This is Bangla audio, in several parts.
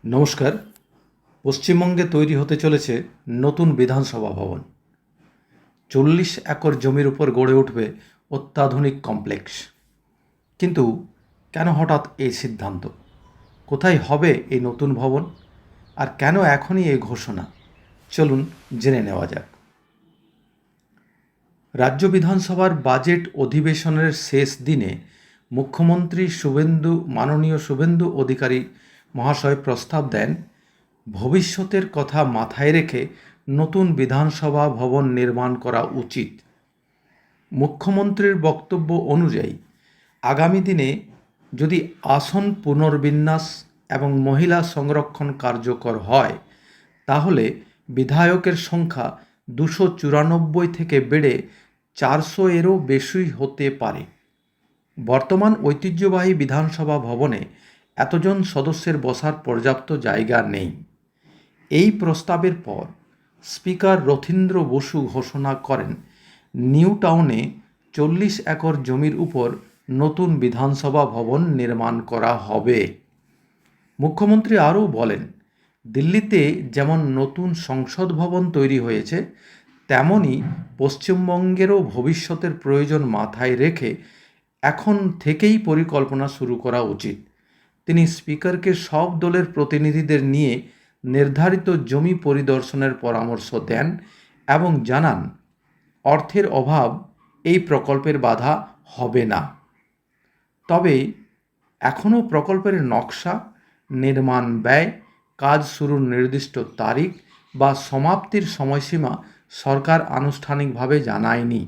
নমস্কার। পশ্চিমবঙ্গে তৈরি হতে চলেছে নতুন বিধানসভা ভবন। 40 একর জমির উপর গড়ে উঠবে অত্যাধুনিক কমপ্লেক্স। কিন্তু কেন হঠাৎ এই সিদ্ধান্ত? কোথায় হবে এই নতুন ভবন? আর কেন এখনই এই ঘোষণা? চলুন জেনে নেওয়া যাক। রাজ্য বিধানসভার বাজেট অধিবেশনের শেষ দিনে মুখ্যমন্ত্রী মাননীয় শুভেন্দু অধিকারী মহাশয় প্রস্তাব দেন, ভবিষ্যতের কথা মাথায় রেখে নতুন বিধানসভা ভবন নির্মাণ করা উচিত। মুখ্যমন্ত্রীর বক্তব্য অনুযায়ী আগামী দিনে যদি আসন পুনর্বিন্যাস এবং মহিলা সংরক্ষণ কার্যকর হয়, তাহলে বিধায়কের সংখ্যা 294 থেকে বেড়ে 400-এরও বেশি হতে পারে। বর্তমান ঐতিহ্যবাহী বিধানসভা ভবনে এতজন সদস্যের বসার পর্যাপ্ত জায়গা নেই। এই প্রস্তাবের পর স্পিকার রথীন্দ্র বসু ঘোষণা করেন, নিউ টাউনে 40 একর জমির উপর নতুন বিধানসভা ভবন নির্মাণ করা হবে। মুখ্যমন্ত্রী আরও বলেন, দিল্লিতে যেমন নতুন সংসদ ভবন তৈরি হয়েছে, তেমনই পশ্চিমবঙ্গেরও ভবিষ্যতের প্রয়োজন মাথায় রেখে এখন থেকেই পরিকল্পনা শুরু করা উচিত। তিনি স্পিকারকে সব দলের প্রতিনিধিদের নিয়ে নির্ধারিত জমি পরিদর্শনের পরামর্শ দেন এবং জানান, অর্থের অভাব এই প্রকল্পের বাধা হবে না। তবে এখনও প্রকল্পের নকশা, নির্মাণ ব্যয়, কাজ শুরুর নির্দিষ্ট তারিখ বা সমাপ্তির সময়সীমা সরকার আনুষ্ঠানিকভাবে জানায়নি।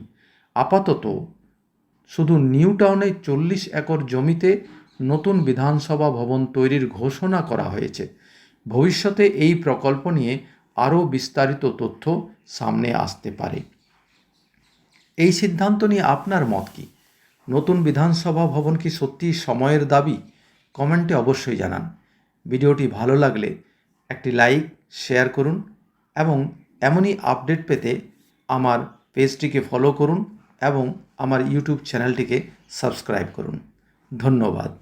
আপাতত শুধু নিউ টাউনে 40 একর জমিতে নতুন বিধানসভা ভবন তৈরির ঘোষণা করা হয়েছে। ভবিষ্যতে এই প্রকল্প নিয়ে আরও বিস্তারিত তথ্য সামনে আসতে পারে। এই সিদ্ধান্ত নিয়ে আপনার মত কী? নতুন বিধানসভা ভবন কি সত্যিই সময়ের দাবি? কমেন্টে অবশ্যই জানান। ভিডিওটি ভালো লাগলে একটি লাইক, শেয়ার করুন এবং এমনই আপডেট পেতে আমার পেজটিকে ফলো করুন এবং আমার ইউটিউব চ্যানেলটিকে সাবস্ক্রাইব করুন। ধন্যবাদ।